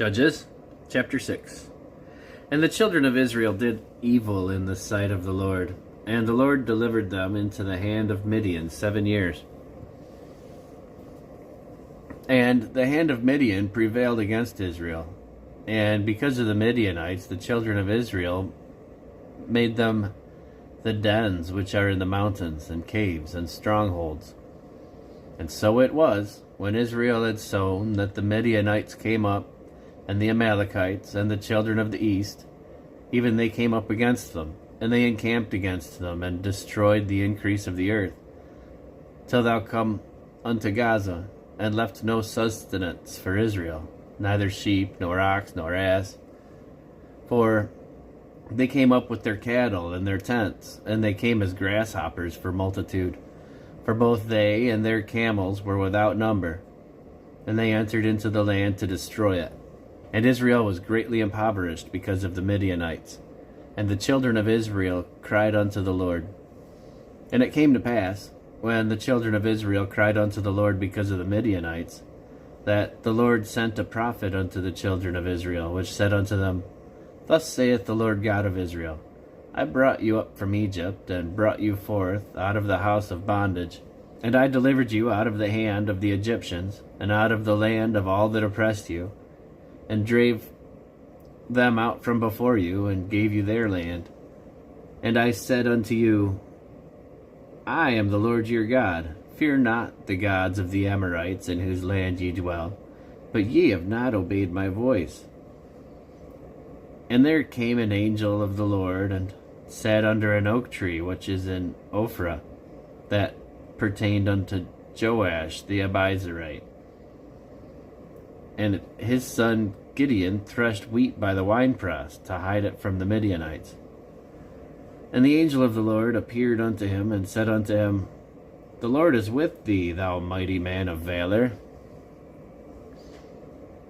Judges, chapter 6. And the children of Israel did evil in the sight of the Lord, and the Lord delivered them into the hand of Midian 7 years. And the hand of Midian prevailed against Israel, and because of the Midianites, the children of Israel made them the dens which are in the mountains, and caves, and strongholds. And so it was, when Israel had sown, that the Midianites came up, and the Amalekites, and the children of the east, even they came up against them, and they encamped against them, and destroyed the increase of the earth, till thou come unto Gaza, and left no sustenance for Israel, neither sheep, nor ox, nor ass. For they came up with their cattle and their tents, and they came as grasshoppers for multitude. For both they and their camels were without number, and they entered into the land to destroy it. And Israel was greatly impoverished because of the Midianites. And the children of Israel cried unto the Lord. And it came to pass, when the children of Israel cried unto the Lord because of the Midianites, that the Lord sent a prophet unto the children of Israel, which said unto them, Thus saith the Lord God of Israel, I brought you up from Egypt, and brought you forth out of the house of bondage. And I delivered you out of the hand of the Egyptians, and out of the land of all that oppressed you, and drave them out from before you, and gave you their land. And I said unto you, I am the Lord your God. Fear not the gods of the Amorites, in whose land ye dwell, but ye have not obeyed my voice. And there came an angel of the Lord, and sat under an oak tree which is in Ophrah, that pertained unto Joash the Abiezrite. And his son Gideon threshed wheat by the winepress, to hide it from the Midianites. And the angel of the Lord appeared unto him, and said unto him, The Lord is with thee, thou mighty man of valor.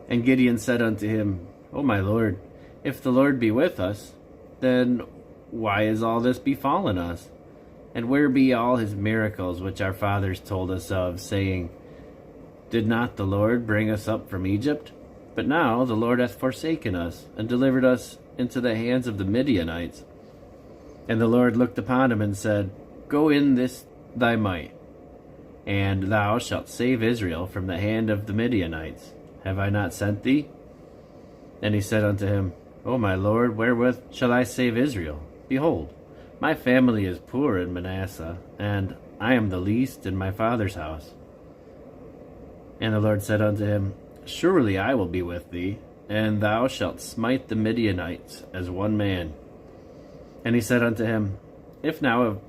And Gideon said unto him, O my Lord, if the Lord be with us, then why is all this befallen us? And where be all his miracles which our fathers told us of, saying, Did not the Lord bring us up from Egypt? But now the Lord hath forsaken us, and delivered us into the hands of the Midianites. And the Lord looked upon him, and said, Go in this thy might, and thou shalt save Israel from the hand of the Midianites. Have I not sent thee? And he said unto him, O my Lord, wherewith shall I save Israel? Behold, my family is poor in Manasseh, and I am the least in my father's house. And the Lord said unto him, Surely I will be with thee, and thou shalt smite the Midianites as one man. And he said unto him, If now have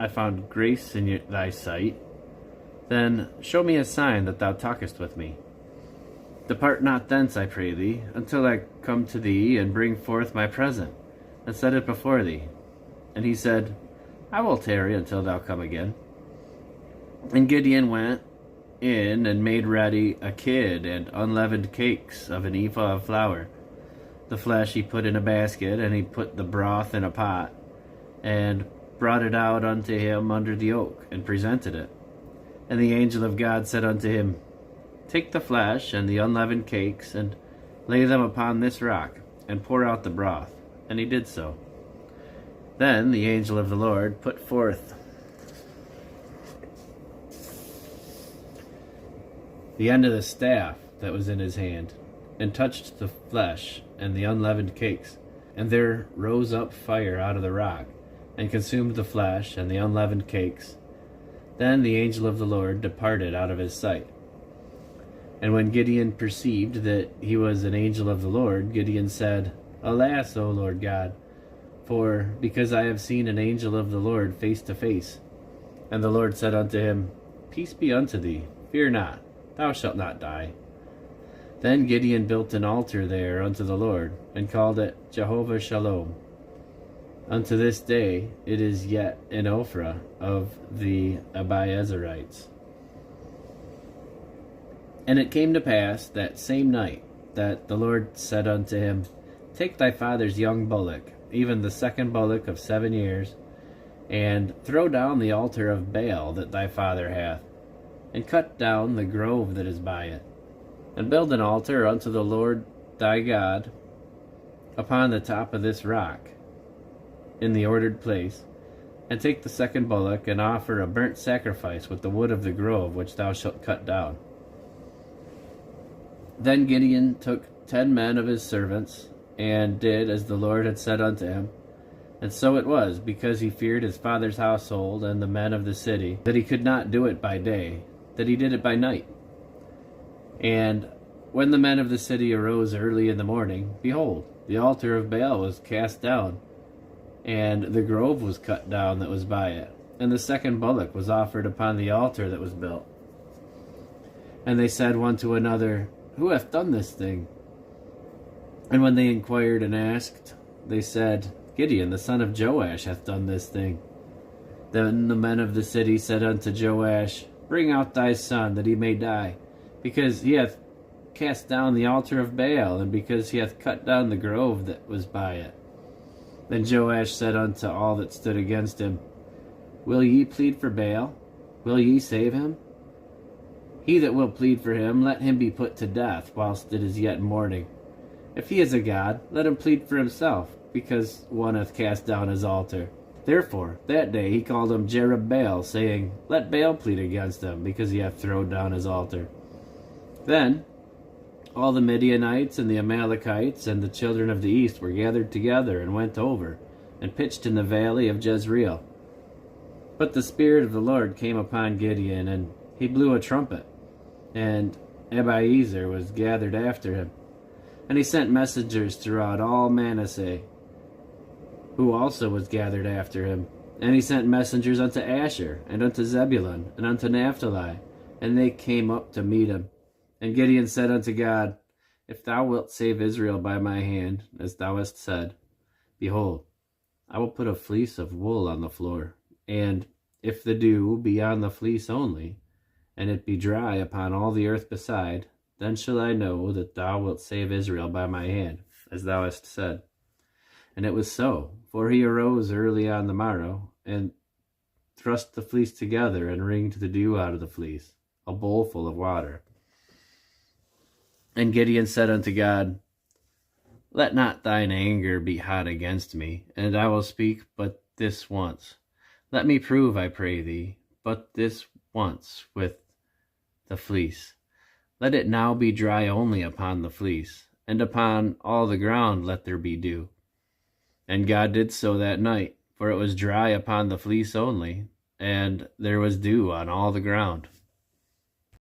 I found grace in thy sight, then show me a sign that thou talkest with me. Depart not thence, I pray thee, until I come to thee, and bring forth my present, and set it before thee. And he said, I will tarry until thou come again. And Gideon went in, and made ready a kid and unleavened cakes of an ephah of flour. The flesh he put in a basket, and he put the broth in a pot, and brought it out unto him under the oak, and presented it. And the angel of God said unto him, Take the flesh and the unleavened cakes, and lay them upon this rock, and pour out the broth. And he did so. Then the angel of the Lord put forth the end of the staff that was in his hand, and touched the flesh and the unleavened cakes. And there rose up fire out of the rock, and consumed the flesh and the unleavened cakes. Then the angel of the Lord departed out of his sight. And when Gideon perceived that he was an angel of the Lord, Gideon said, Alas, O Lord God, for because I have seen an angel of the Lord face to face. And the Lord said unto him, Peace be unto thee, fear not, thou shalt not die. Then Gideon built an altar there unto the Lord, and called it Jehovah Shalom. Unto this day it is yet in Ophrah of the Abiezrites. And it came to pass that same night that the Lord said unto him, Take thy father's young bullock, even the second bullock of 7 years, and throw down the altar of Baal that thy father hath, and cut down the grove that is by it, and build an altar unto the Lord thy God upon the top of this rock in the ordered place, and take the second bullock, and offer a burnt sacrifice with the wood of the grove which thou shalt cut down. Then Gideon took 10 men of his servants, and did as the Lord had said unto him. And so it was, because he feared his father's household and the men of the city, that he could not do it by day, that he did it by night. And when the men of the city arose early in the morning, behold, the altar of Baal was cast down, and the grove was cut down that was by it, and the second bullock was offered upon the altar that was built. And they said one to another, Who hath done this thing? And when they inquired and asked, they said, Gideon the son of Joash hath done this thing. Then the men of the city said unto Joash, Bring out thy son, that he may die, because he hath cast down the altar of Baal, and because he hath cut down the grove that was by it. Then Joash said unto all that stood against him, Will ye plead for Baal? Will ye save him? He that will plead for him, let him be put to death whilst it is yet morning. If he is a god, let him plead for himself, because one hath cast down his altar. Therefore that day he called him Jerubbaal, saying, Let Baal plead against him, because he hath thrown down his altar. Then all the Midianites and the Amalekites and the children of the east were gathered together, and went over, and pitched in the valley of Jezreel. But the Spirit of the Lord came upon Gideon, and he blew a trumpet, and Abiezer was gathered after him. And he sent messengers throughout all Manasseh, who also was gathered after him. And he sent messengers unto Asher, and unto Zebulun, and unto Naphtali, and they came up to meet him. And Gideon said unto God, If thou wilt save Israel by my hand, as thou hast said, behold, I will put a fleece of wool on the floor, and if the dew be on the fleece only, and it be dry upon all the earth beside, then shall I know that thou wilt save Israel by my hand, as thou hast said. And it was so, for he arose early on the morrow, and thrust the fleece together, and wringed the dew out of the fleece, a bowl full of water. And Gideon said unto God, Let not thine anger be hot against me, and I will speak but this once. Let me prove, I pray thee, but this once with the fleece. Let it now be dry only upon the fleece, and upon all the ground let there be dew. And God did so that night, for it was dry upon the fleece only, and there was dew on all the ground.